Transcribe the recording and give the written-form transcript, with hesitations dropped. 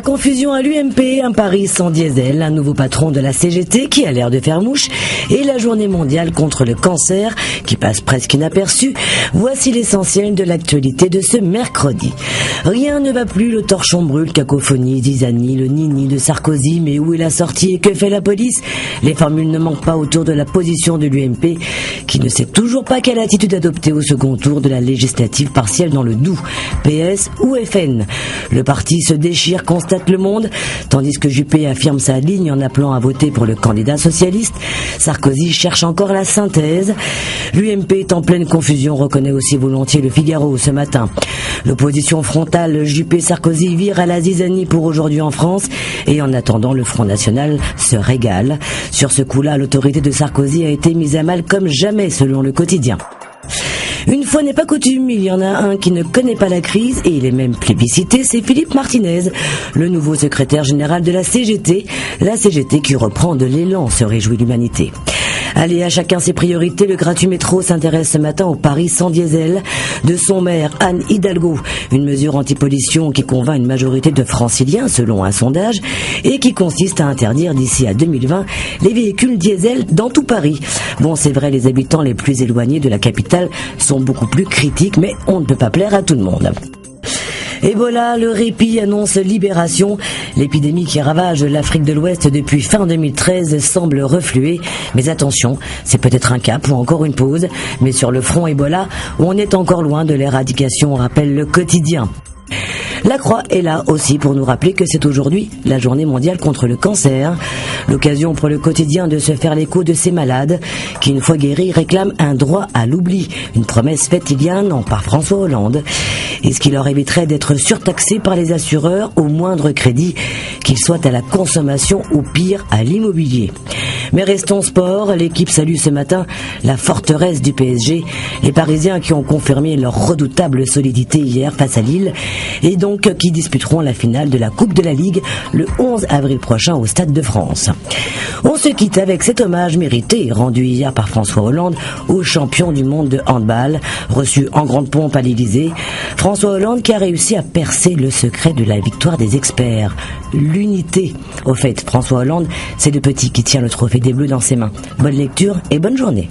confusion à l'UMP, un Paris sans diesel, un nouveau patron de la CGT qui a l'air de faire mouche et la journée mondiale contre le cancer qui passe presque inaperçue. Voici l'essentiel de l'actualité de ce mercredi. Rien ne va plus, le torchon brûle, cacophonie, zizanie, le nini de Sarkozy, mais où est la sortie et que fait la police? Les formules ne manquent pas autour de la position de l'UMP qui ne sait toujours pas quelle attitude adopter au second tour de la législative partielle dans le Doubs, PS ou FN. Le parti se déchire, constate Le Monde, tandis que Juppé affirme sa ligne en appelant à voter pour le candidat socialiste. Sarkozy cherche encore la synthèse. L'UMP est en pleine confusion, reconnaît aussi volontiers Le Figaro ce matin. L'opposition frontale Juppé-Sarkozy vire à la zizanie pour aujourd'hui en France et en attendant le Front National se régale. Sur ce coup-là, l'autorité de Sarkozy a été mise à mal comme jamais selon le quotidien. Une fois n'est pas coutume, il y en a un qui ne connaît pas la crise et il est même plébiscité, c'est Philippe Martinez, le nouveau secrétaire général de la CGT qui reprend de l'élan, se réjouit l'humanité. Allez, à chacun ses priorités, le gratuit métro s'intéresse ce matin au Paris sans diesel de son maire Anne Hidalgo, une mesure anti-pollution qui convainc une majorité de franciliens selon un sondage et qui consiste à interdire d'ici à 2020 les véhicules diesel dans tout Paris. Bon, c'est vrai, les habitants les plus éloignés de la capitale sont beaucoup plus critiques, mais on ne peut pas plaire à tout le monde. Ebola, le répit annonce libération. L'épidémie qui ravage l'Afrique de l'Ouest depuis fin 2013 semble refluer. Mais attention, c'est peut-être un cap ou encore une pause. Mais sur le front Ebola, on est encore loin de l'éradication, rappelle le quotidien. La Croix est là aussi pour nous rappeler que c'est aujourd'hui la journée mondiale contre le cancer. L'occasion pour le quotidien de se faire l'écho de ces malades qui, une fois guéris, réclament un droit à l'oubli. Une promesse faite il y a un an par François Hollande. Et ce qui leur éviterait d'être surtaxés par les assureurs au moindre crédit, qu'il soit à la consommation ou pire à l'immobilier. Mais restons sport, l'équipe salue ce matin la forteresse du PSG, les Parisiens qui ont confirmé leur redoutable solidité hier face à Lille et donc qui disputeront la finale de la Coupe de la Ligue le 11 avril prochain au Stade de France. On se quitte avec cet hommage mérité rendu hier par François Hollande au champion du monde de handball, reçu en grande pompe à l'Élysée. François Hollande qui a réussi à percer le secret de la victoire des experts, l'unité. Au fait, François Hollande, c'est le petit qui tient le trophée des Bleus dans ses mains. Bonne lecture et bonne journée.